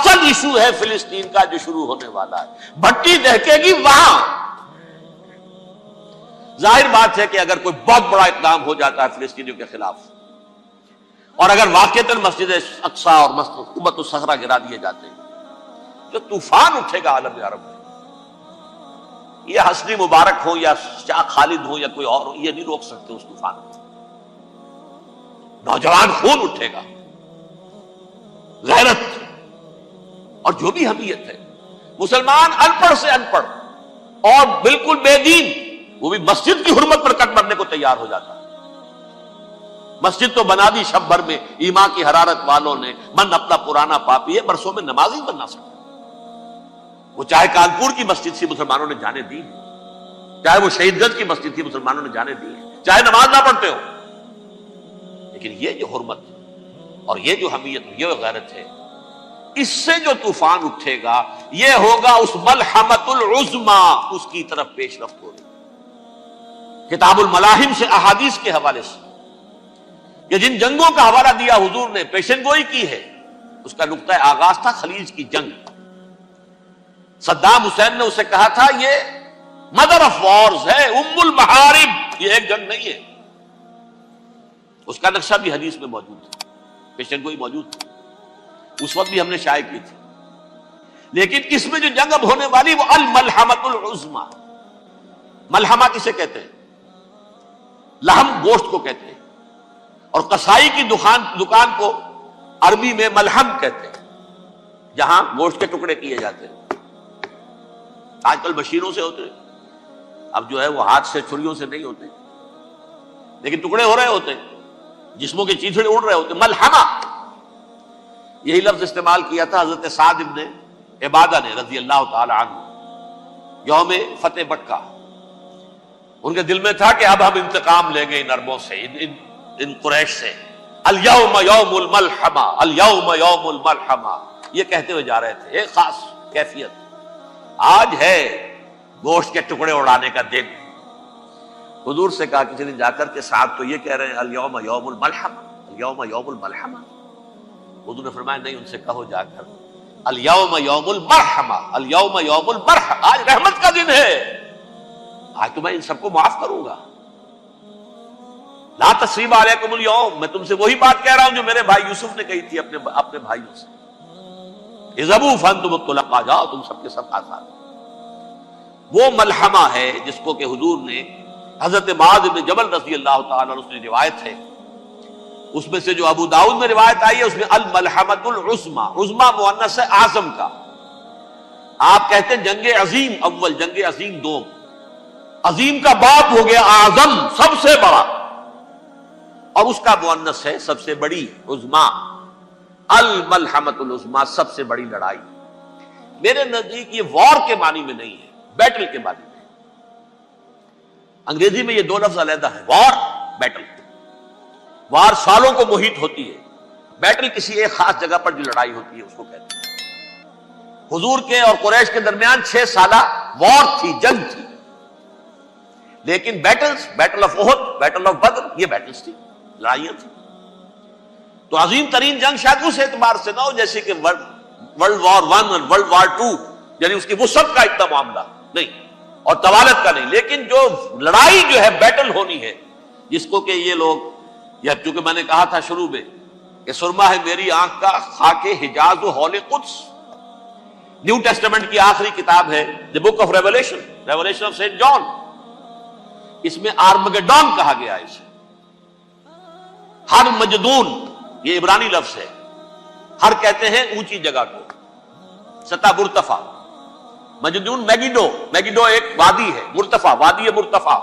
اصل ایشو ہے فلسطین کا جو شروع ہونے والا ہے. بھٹی دہکے گی وہاں. ظاہر بات ہے کہ اگر کوئی بہت بڑا اقدام ہو جاتا ہے فلسطینیوں کے خلاف اور اگر واقعتاً مسجد اقصیٰ اور قبۃ الصخرہ گرا دیے جاتے ہیں جو طوفان اٹھے گا عالم عرب میں. یہ حسنی مبارک ہو یا شاہ خالد ہو یا کوئی اور ہو، یہ نہیں روک سکتے اس طوفان کو. نوجوان خون اٹھے گا، غیرت اور جو بھی حمیت ہے. مسلمان ان پڑھ سے ان پڑھ اور بالکل بے دین وہ بھی مسجد کی حرمت پر کٹ مرنے کو تیار ہو جاتا ہے. مسجد تو بنا دی شب بھر میں ایمان کی حرارت والوں نے، من اپنا پرانا پاپی ہے، برسوں میں نماز ہی بننا سکتا. وہ چاہے کانپور کی مسجد سے مسلمانوں نے جانے دی، چاہے وہ شہید گنج کی مسجد تھی مسلمانوں نے جانے دی، چاہے نماز نہ پڑھتے ہو. لیکن یہ جو حرمت اور یہ جو حمیت یہ غیرت ہے، اس سے جو طوفان اٹھے گا یہ ہوگا اس ملحمۃ العظما، اس کی طرف پیش رفت ہو رہی. کتاب الملاحم سے احادیث کے حوالے سے کہ جن جنگوں کا حوالہ دیا حضور نے، پیشن گوئی کی ہے، اس کا نقطہ آغاز تھا خلیج کی جنگ. صدام حسین نے اسے کہا تھا یہ مدر آف وارز ہے، ام المحارب، یہ ایک جنگ نہیں ہے. اس کا نقشہ بھی حدیث میں موجود ہے، پیشن گوئی موجود تھی، اس وقت بھی ہم نے شائع کی تھی. لیکن اس میں جو جنگ اب ہونے والی وہ الملحمۃ العظما. ملحمہ کسے کہتے ہیں؟ لحم گوشت کو کہتے ہیں، اور قصائی کی دکان کو عربی میں ملحم کہتے ہیں، جہاں گوشت کے ٹکڑے کیے جاتے ہیں. آج کل مشینوں سے ہوتے ہیں، اب جو ہے وہ ہاتھ سے چھریوں سے نہیں ہوتے، لیکن ٹکڑے ہو رہے ہوتے ہیں، جسموں کے چیتھڑے اڑ رہے ہوتے. ملحمہ یہی لفظ استعمال کیا تھا حضرت سعد ابن عبادہ نے رضی اللہ تعالی عنہ یوم فتح مکہ. ان کے دل میں تھا کہ اب ہم انتقام لیں گے ان عربوں سے، ان قریش سے. الیوم یوم الملحمہ، الیوم یوم الملحمہ، یہ کہتے ہوئے جا رہے تھے. ایک خاص کیفیت، آج ہے گوشت کے ٹکڑے اڑانے کا دن. حضور سے کہا کسی نے جا کر کے صاحب تو یہ کہہ رہے ہیں الیوم یوم الملحمہ، الیوم یوم الملحمہ. حضور نے فرمایا نہیں، ان سے کہو جا کر الیوم یوم المرحمہ، الیوم یوم المرحمہ، آج رحمت کا دن ہے، آج تو میں ان سب کو معاف کروں گا. لا تثریب علیکم اليوم، میں تم سے وہی بات کہہ رہا ہوں جو میرے بھائی یوسف نے کہی تھی اپنے بھائیوں سے، اذهبوا فانتم الطلقاء، جاؤ تم سب کے سب آزاد. وہ ملحمہ ہے جس کو کہ حضور نے حضرت معاذ بن جبل رضی اللہ تعالیٰ عنہ سے روایت ہے، اس میں سے جو ابو داؤد میں روایت آئی ہے اس میں الملحمۃ العظما، عظما مؤنث ہے اعظم کا. آپ کہتے ہیں جنگ عظیم اول، جنگ عظیم دوم. عظیم کا باپ ہو گیا اعظم، سب سے بڑا، اور اس کا مؤنث ہے سب سے بڑی، عظما. الملحمۃ العظما، سب سے بڑی لڑائی. میرے نزدیک یہ وار کے معنی میں نہیں ہے، بیٹل کے معنی میں. انگریزی میں یہ دو لفظ علیحدہ ہیں، وار، بیٹل. وار سالوں کو محیط ہوتی ہے، بیٹل کسی ایک خاص جگہ پر جو لڑائی ہوتی ہے اس کو کہتے ہیں. حضور کے اور قریش کے درمیان 6 سالہ وار تھی، جنگ تھی. لیکن battles, battle of Uhud, battle of Badr, یہ بیٹلز تھی، لڑائیاں تھی. تو عظیم ترین جنگ شاید اس اعتبار سے نہ ہو جیسے کہ ورلڈ وار 1 اور ورلڈ وار 2، یعنی اس کی وسعت کا اتنا معاملہ نہیں اور طوالت کا نہیں. لیکن جو لڑائی جو ہے بیٹل ہونی ہے، جس کو کہ یہ لوگ، یا چونکہ میں نے کہا تھا شروع میں کہ سرما ہے میری آنکھ کا خاک حجاز و ہول قدس، نیو ٹیسٹمنٹ کی آخری کتاب ہے the book of revelation, revelation of saint John. اس میں آرمگڈون کہا گیا ہے اسے. ہر مجدون یہ عبرانی لفظ ہے، ہر کہتے ہیں اونچی جگہ کو، سطح مرتفع. مجدون میگیڈو، میگیڈو ایک وادی ہے، مرتفع، وادی مرتفع.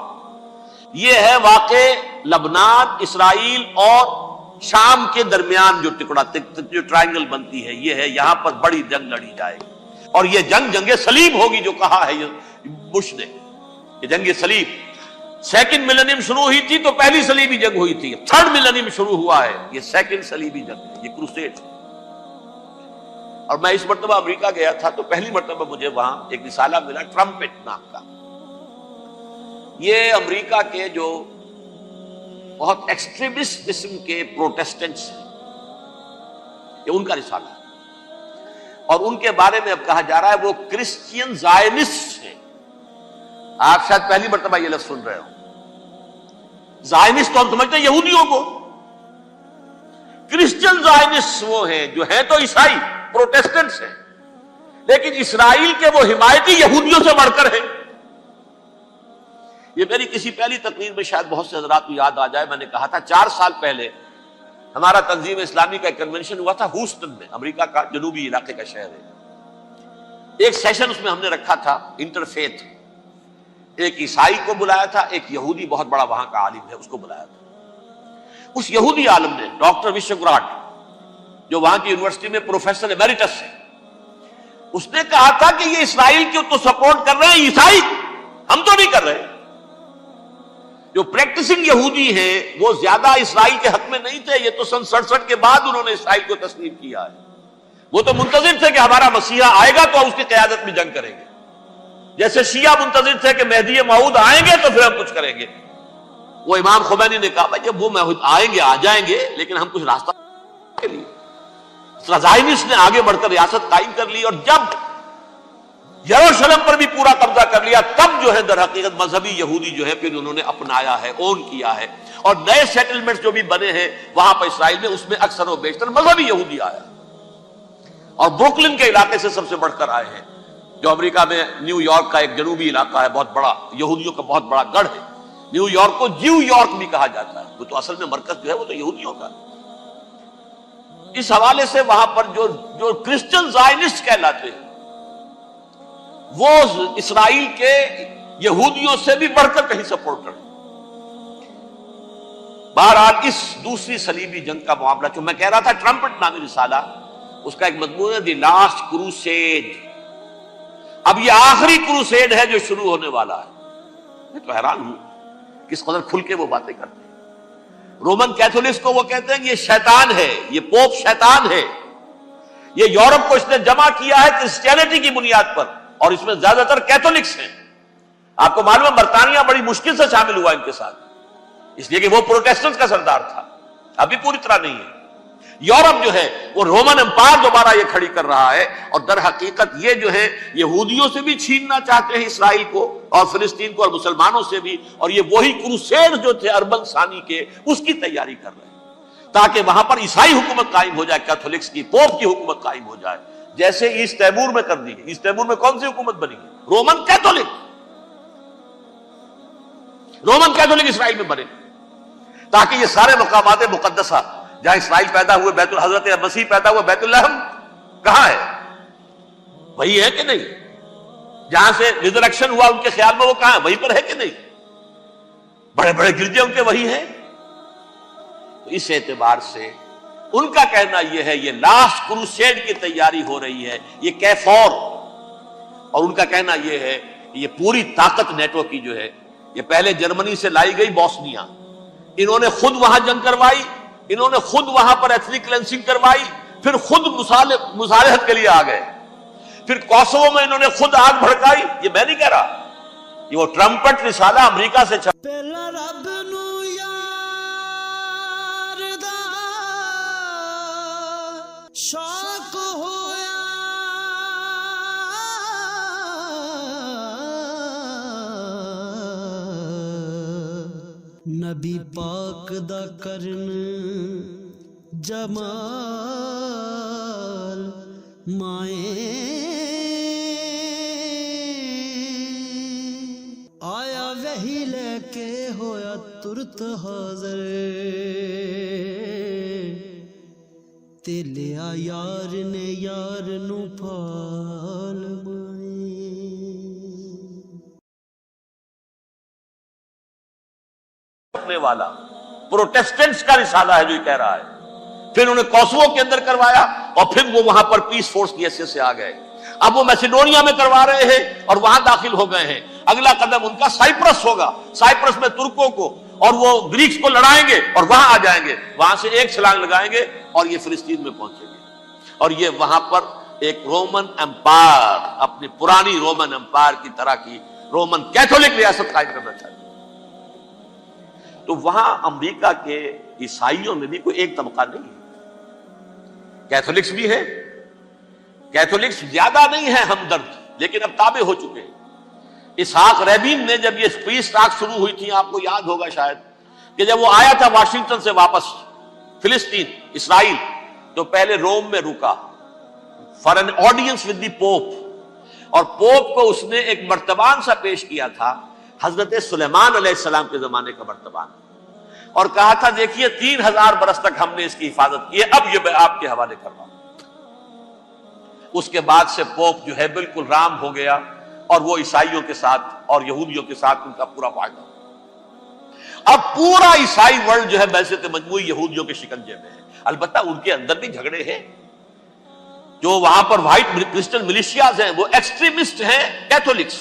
یہ ہے واقع لبنان، اسرائیل اور شام کے درمیان جو ٹکڑا، جو ٹرائنگل بنتی ہے، یہ ہے یہاں پر بڑی جنگ لڑی جائے گی. اور یہ جنگ جنگ صلیب ہوگی جو کہا ہے بش نے، یہ جنگ صلیب. سیکنڈ ملینیم شروع ہوئی تھی تو پہلی صلیبی جنگ ہوئی تھی، تھرڈ ملینیم شروع ہوا ہے، یہ سیکنڈ صلیبی جنگ ہے، یہ کروسیڈ. اور میں اس مرتبہ امریکہ گیا تھا تو پہلی مرتبہ مجھے وہاں ایک رسالہ ملا ٹرمپٹ نام کا. یہ امریکہ کے جو بہت ایکسٹریمسٹ قسم کے پروٹیسٹنٹس ہیں، یہ ان کا رسالہ ہے. اور ان کے بارے میں اب کہا جا رہا ہے وہ کرسچین زائنسٹ ہیں. آپ شاید پہلی مرتبہ یہ لفظ سن رہے ہو. زائنسٹ تو ہم سمجھتے ہیں یہودیوں کو، کرسچین زائنسٹ وہ ہیں جو ہیں تو عیسائی پروٹیسٹنٹس ہیں، لیکن اسرائیل کے وہ حمایتی یہودیوں سے بڑھ کر ہیں. یہ میری کسی پہلی تقریر میں شاید بہت سے حضرات کو یاد آ جائے، میں نے کہا تھا 4 سال پہلے ہمارا تنظیم اسلامی کا ایک کنونشن ہوا تھا ہیوسٹن میں، امریکہ کا جنوبی علاقے کا شہر ہے. ایک سیشن اس میں ہم نے رکھا تھا انٹرفیتھ، ایک عیسائی کو بلایا تھا، ایک یہودی بہت بڑا وہاں کا عالم ہے اس کو بلایا تھا. اس یہودی عالم نے ڈاکٹر وشوگراٹ، جو وہاں کی یونیورسٹی میں پروفیسر ایمیریٹس ہے، اس نے کہا تھا کہ یہ اسرائیل کو تو سپورٹ کر رہے ہیں عیسائی، ہم تو نہیں کر رہے. جو پریکٹسنگ یہودی ہیں وہ زیادہ اسرائیل کے حق میں نہیں تھے، یہ تو سن 67 کے بعد انہوں نے اسرائیل کو تسلیم کیا ہے. وہ تو منتظر تھے کہ ہمارا مسیحا آئے گا تو اس کی قیادت میں جنگ کریں گے، جیسے شیعہ منتظر تھے کہ مہدی موعود آئیں گے تو پھر ہم کچھ کریں گے. وہ امام خمینی نے کہا بھائی جب وہ آئیں گے آ جائیں گے، لیکن ہم کچھ راستہ کے لیے. زائنسٹ نے آگے بڑھ کر ریاست قائم کر لی، اور جب یروشلم پر بھی پورا قبضہ کر لیا تب جو ہے در حقیقت مذہبی یہودی جو ہے پھر انہوں نے اپنایا ہے، اون کیا ہے، اور نئے سیٹلمنٹس جو بھی بنے ہیں وہاں پر اسرائیل میں اس میں اکثر و بیشتر مذہبی یہودی آیا، اور بروکلن کے علاقے سے سب سے بڑھ کر آئے ہیں، جو امریکہ میں نیو یارک کا ایک جنوبی علاقہ ہے، بہت بڑا یہودیوں کا بہت بڑا گڑھ ہے. نیو یارک کو جیو یارک بھی کہا جاتا ہے، وہ تو اصل میں مرکز جو ہے وہ تو یہودیوں کا. اس حوالے سے وہاں پر جو کرسچن زائنسٹ کہلاتے ہیں وہ اسرائیل کے یہودیوں سے بھی بڑھ کر کہیں سپورٹ کرتے. بہرحال اس دوسری صلیبی جنگ کا معاملہ جو میں کہہ رہا تھا، ٹرمپٹ نامی رسالہ، اس کا ایک مضمون ہے دی لاسٹ کروسیڈ. اب یہ آخری کروسیڈ ہے جو شروع ہونے والا ہے. میں تو حیران ہوں کس قدر کھل کے وہ باتیں کرتے ہیں. رومن کیتھولکس کو وہ کہتے ہیں کہ یہ شیطان ہے، یہ پوپ شیطان ہے، یہ یورپ کو اس نے جمع کیا ہے کرسچینٹی کی بنیاد پر، اور اس میں زیادہ تر کیتھولکس ہیں. آپ کو معلوم ہے برطانیہ بڑی مشکل سے شامل ہوا ان کے ساتھ، اس لیے کہ وہ پروٹیسٹنٹ کا سردار تھا، ابھی پوری طرح نہیں ہے. یورپ جو ہے وہ رومن امپائر دوبارہ یہ کھڑی کر رہا ہے، اور در حقیقت یہ جو ہے یہودیوں سے بھی چھیننا چاہتے ہیں اسرائیل کو اور فلسطین کو اور مسلمانوں سے بھی، اور یہ وہی کروسیڈ جو تھے اربن ثانی کے اس کی تیاری کر رہے ہیں تاکہ وہاں پر عیسائی حکومت قائم ہو جائے، کیتھولکس کی پوپ کی حکومت قائم ہو جائے، جیسے ایسٹ تیمور میں کر دی ہے. ایسٹ تیمور میں کون سی حکومت بنی ہے؟ Roman Catholic. رومن کیتھولک اسرائیل میں بنے تاکہ یہ سارے مقامات مقدسہ جہاں اسرائیل پیدا ہوئے، بیت حضرت مسیح پیدا ہوئے بیت لحم کہاں ہے؟ وہی ہے کہ نہیں؟ جہاں سے ریزریکشن ہوا ان کے خیال میں وہ کہاں ہے؟ وہیں پر ہے کہ نہیں؟ بڑے بڑے گرجے ان کے وہی ہیں. تو اس اعتبار سے ان کا کہنا یہ ہے یہ لاسٹ کروسیڈ کی تیاری ہو رہی ہے، یہ کیفور. اور ان کا کہنا یہ ہے کہ یہ پوری طاقت نیٹو کی جو ہے، یہ پہلے جرمنی سے لائی گئی بوسنیا، انہوں نے خود وہاں جنگ کروائی، انہوں نے خود وہاں پر ایتھنک کلینسنگ کروائی، پھر خود مصالحت کے لیے آ گئے، پھر کوسوو میں انہوں نے خود آگ بھڑکائی. یہ میں نہیں کہہ رہا، یہ وہ ٹرمپٹ رسالہ امریکہ سے شوق ہویا نبی پاک دا کرن جمال مائیں آیا وہی لے کے ہویا ترت حاضر تے لیا یار نے یار نو پال والا پروٹیسٹنٹس کا رسالہ ہے جو یہ کہہ رہا ہے. پھر انہوں نے کوسوو کے اندر کروایا، اور پھر وہ وہاں پر پیس فورس کی حیثیت سے آ گئے. اب وہ میسیڈونیا میں کروا رہے ہیں اور وہاں داخل ہو گئے ہیں. اگلا قدم ان کا سائپرس ہوگا، سائپرس میں ترکوں کو اور وہ گریکس کو لڑائیں گے اور وہاں آ جائیں گے، وہاں سے ایک چھلانگ لگائیں گے اور یہ فلسطین میں پہنچیں گے، اور یہ وہاں پر ایک رومن امپائر، اپنی پرانی رومن امپائر کی طرح کی رومن کیتھولک ریاست قائم کرنا چاہتے ہیں. تو وہاں امریکہ کے عیسائیوں میں بھی کوئی ایک طبقہ نہیں ہے، کیتھولکس بھی ہے، کیتھولکس زیادہ نہیں ہے ہمدرد، لیکن اب تابع ہو چکے ہیں۔ اسحاق ریبین نے جب یہ پیس ٹاک شروع ہوئی تھی، آپ کو یاد ہوگا شاید، کہ جب وہ آیا تھا واشنگٹن سے واپس فلسطین اسرائیل، تو پہلے روم میں رکا for an audience with the pope, اور پوپ کو اس نے ایک مرتبان سا پیش کیا تھا، حضرت سلیمان علیہ السلام کے زمانے کا مرتبان، اور کہا تھا دیکھیے 3000 برس تک ہم نے اس کی حفاظت کی ہے، اب یہ میں آپ کے حوالے کر رہا ہوں۔ اس کے بعد سے پوپ جو ہے بالکل رام ہو گیا، اور وہ عیسائیوں کے ساتھ اور یہودیوں کے ساتھ ان کا پورا فائدہ۔ اب پورا عیسائی ورلڈ جو ہے بعثت مجموعی یہودیوں کے شکنجے میں ہے۔ البتہ ان کے اندر بھی جھگڑے ہیں، جو وہاں پر وائٹ کرسچن ملیشیاز ہیں وہ ایکسٹریمسٹ ہیں کیتھولکس،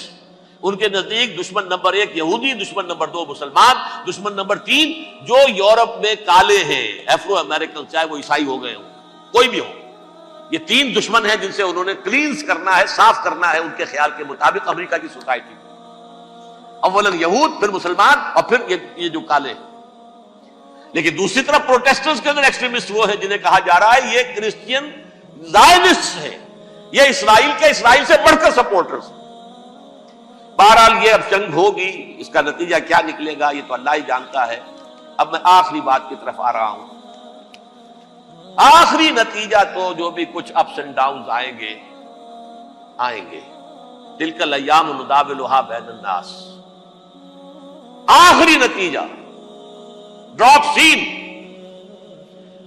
ان کے نزدیک دشمن نمبر 1 یہودی، دشمن نمبر 2 مسلمان، دشمن نمبر 3 جو یورپ میں کالے ہیں، افرو امریکن، چاہے وہ عیسائی ہو گئے ہوں کوئی بھی ہو، یہ 3 دشمن ہیں جن سے انہوں نے کلینز کرنا ہے، صاف کرنا ہے ان کے خیال کے مطابق امریکہ کی سوسائٹی میں۔ اولاً یہود، پھر مسلمان، اور پھر یہ جو کالے ہیں۔ لیکن دوسری طرف پروٹیسٹنٹس کے اندر ایکسٹریمسٹ وہ ہیں جنہیں کہا جا رہا ہے یہ کرسچین زائنسٹ ہیں، یہ اسرائیل سے بڑھ کر سپورٹرز ہیں۔ بہرحال یہ اب جنگ ہوگی، اس کا نتیجہ کیا نکلے گا یہ تو اللہ ہی جانتا ہے۔ اب میں آخری بات کی طرف آ رہا ہوں۔ آخری نتیجہ تو جو بھی کچھ اپس اینڈ ڈاؤنز آئیں گے، تلک الایام نداولها بین الناس، آخری نتیجہ ڈراپ سین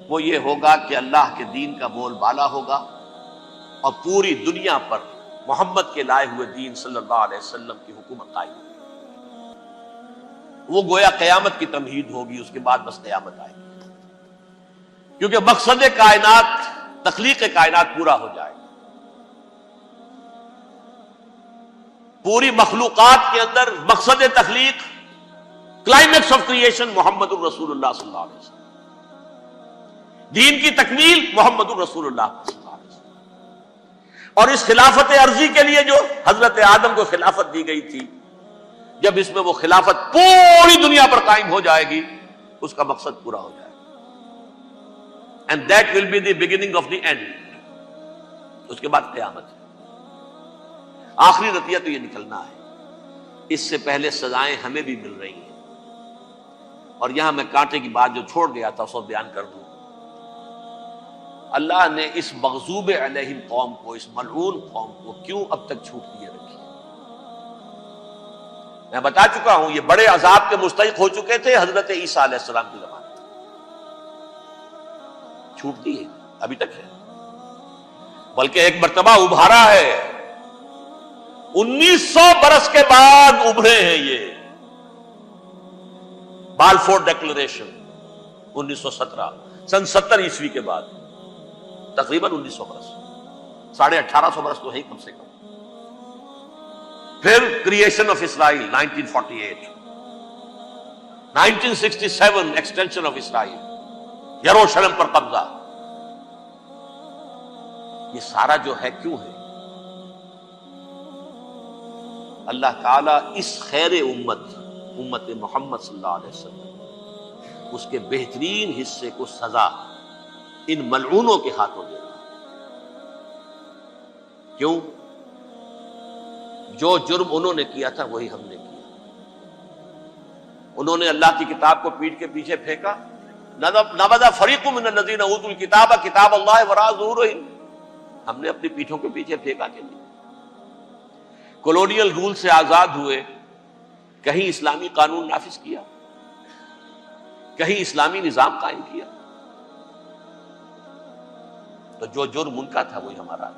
وہ یہ ہوگا کہ اللہ کے دین کا بول بالا ہوگا، اور پوری دنیا پر محمد کے لائے ہوئے دین صلی اللہ علیہ وسلم کی حکومت قائم ہوگی۔ وہ گویا قیامت کی تمہید ہوگی، اس کے بعد بس قیامت آئے گی، کیونکہ مقصد کائنات، تخلیق کائنات پورا ہو جائے گا۔ پوری مخلوقات کے اندر مقصد تخلیق، کلائمیکس آف کریشن محمد الرسول اللہ صلی اللہ علیہ وسلم، دین کی تکمیل محمد الرسول اللہ صلی اللہ علیہ وسلم۔ اور اس خلافت عرضی کے لیے جو حضرت آدم کو خلافت دی گئی تھی، جب اس میں وہ خلافت پوری دنیا پر قائم ہو جائے گی، اس کا مقصد پورا ہو جائے گا، and that will be the beginning of the end. اس کے بعد قیامت ہے۔ آخری نتیجہ تو یہ نکلنا ہے۔ اس سے پہلے سزائیں ہمیں بھی مل رہی ہیں، اور یہاں میں کانٹے کی بات جو چھوڑ گیا تھا اس کو بیان کر دوں۔ اللہ نے اس مغضوب علیہم قوم کو، اس ملعون قوم کو کیوں اب تک چھوٹ دیے رکھی؟ میں بتا چکا ہوں یہ بڑے عذاب کے مستحق ہو چکے تھے حضرت عیسیٰ علیہ السلام کے زمانے میں، چھوٹ دی ہے، ابھی تک ہے، بلکہ ایک مرتبہ ابھارا ہے، 1900 برس کے بعد ابھرے ہیں یہ۔ بالفور ڈیکلریشن 1917، سن 70 عیسوی کے بعد، تقریباً 1900 برس، 1850 برس تو ہے کم سے کم۔ پھر creation of Israel 1948، 1967 extension of Israel, یروشلم پر قبضہ۔ یہ سارا جو ہے کیوں ہے؟ اللہ تعالیٰ اس خیر امت محمد صلی اللہ علیہ وسلم، اس کے بہترین حصے کو سزا ان ملعونوں کے ہاتھوں دے رہا۔ کیوں؟ جو جرم انہوں نے کیا تھا وہی ہم نے کیا۔ انہوں نے اللہ کی کتاب کو پیٹھ کے پیچھے پھینکا، نبذ فریق من الذین اوتوا الکتاب کتاب اللہ وراء ظہورہم، ہم نے اپنی پیٹھوں کے پیچھے پھینکا کہ نہیں؟ کولونیل رول سے آزاد ہوئے، کہیں اسلامی قانون نافذ کیا، کہیں اسلامی نظام قائم کیا؟ تو جو جرم ان کا تھا وہی ہمارا،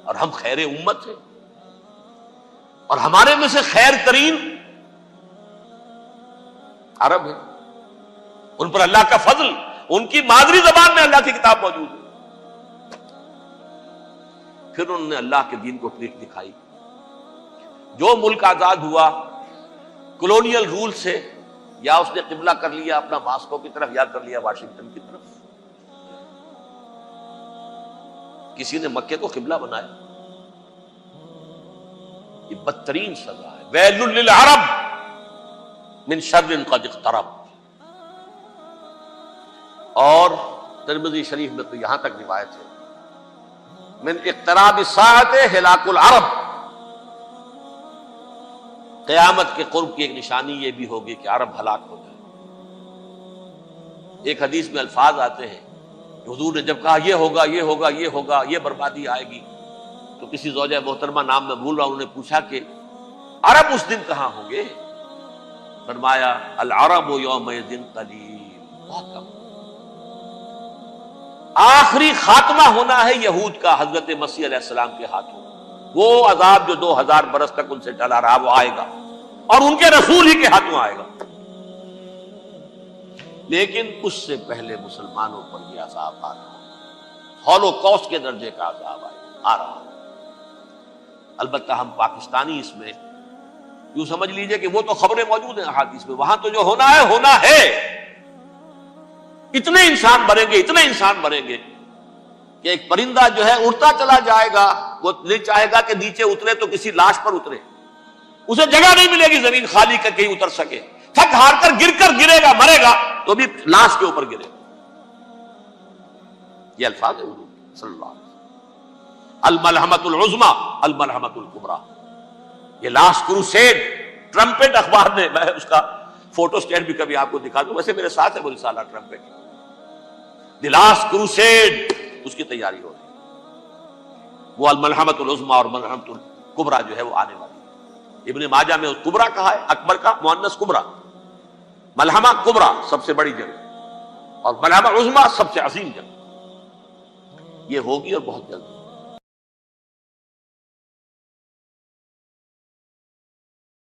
اور ہم خیر امت ہیں، اور ہمارے میں سے خیر ترین عرب ہیں، ان پر اللہ کا فضل، ان کی مادری زبان میں اللہ کی کتاب موجود ہے۔ پھر انہوں نے اللہ کے دین کو پیٹھ دکھائی۔ جو ملک آزاد ہوا کولونیل رول سے، یا اس نے قبلہ کر لیا اپنا ماسکو کی طرف، یا کر لیا واشنگٹن کی طرف۔ کسی نے مکے کو قبلہ بنایا، یہ بدترین سزا ہے۔ ویل للعرب من شر قد اقترب۔ اور ترمذی شریف میں تو یہاں تک روایت ہے من اقتراب الساعۃ ہلاک العرب، قیامت کے قرب کی ایک نشانی یہ بھی ہوگی کہ عرب ہلاک ہو جائے۔ ایک حدیث میں الفاظ آتے ہیں کہ حضور نے جب کہا یہ ہوگا یہ ہوگا یہ ہوگا، یہ بربادی آئے گی، تو کسی زوجہ محترمہ نام میں بھول رہا ہوں، انہوں نے پوچھا کہ عرب اس دن کہاں ہوں گے؟ فرمایا العرب یومئذ قلیل، بہت کم۔ آخری خاتمہ ہونا ہے یہود کا حضرت مسیح علیہ السلام کے ہاتھوں۔ وہ عذاب جو 2000 برس تک ان سے چلا رہا وہ آئے گا، اور ان کے رسول ہی کے ہاتھوں آئے گا۔ لیکن اس سے پہلے مسلمانوں پر یہ عذاب آ رہا ہے، ہولوکاسٹ کے درجے کا عذاب آ رہا ہے۔ البتہ ہم پاکستانی اس میں یوں سمجھ لیجئے کہ وہ تو خبریں موجود ہیں احادیث میں، وہاں تو جو ہونا ہے ہونا ہے۔ اتنے انسان مریں گے، اتنے انسان مریں گے کہ ایک پرندہ جو ہے اڑتا چلا جائے گا، وہ نہیں چاہے گا کہ نیچے اترے تو کسی لاش پر اترے، اسے جگہ نہیں ملے گی زمین خالی کر کہیں اتر سکے، تھک ہار کر گرے گا، مرے گا تو بھی لاش کے اوپر گرے گا۔ یہ الفاظ ہے حضور صلی اللہ علیہ وسلم، الملحمۃ العظمی الملحمۃ الکبریٰ، یہ لاسٹ کروسیڈ۔ ٹرمپٹ اخبار نے، میں اس کا فوٹو اسٹیٹ بھی کبھی آپ کو دکھا دوں، ویسے میرے ساتھ ہے وہ رسالہ ٹرمپٹ، دی لاسٹ کروسیڈ، اس کی تیاری ہو رہی ہے۔ وہ الملحمۃ العظمی اور ملحمۃ الکبریٰ جو ہے وہ آنے والی ہے۔ ابن ماجہ میں کبریٰ کہا ہے، اکبر کا مؤنث کبریٰ، ملحمہ کبریٰ سب سے بڑی جنگ، اور ملحمہ عظمی سب سے عظیم جنگ، یہ ہوگی اور بہت جلد۔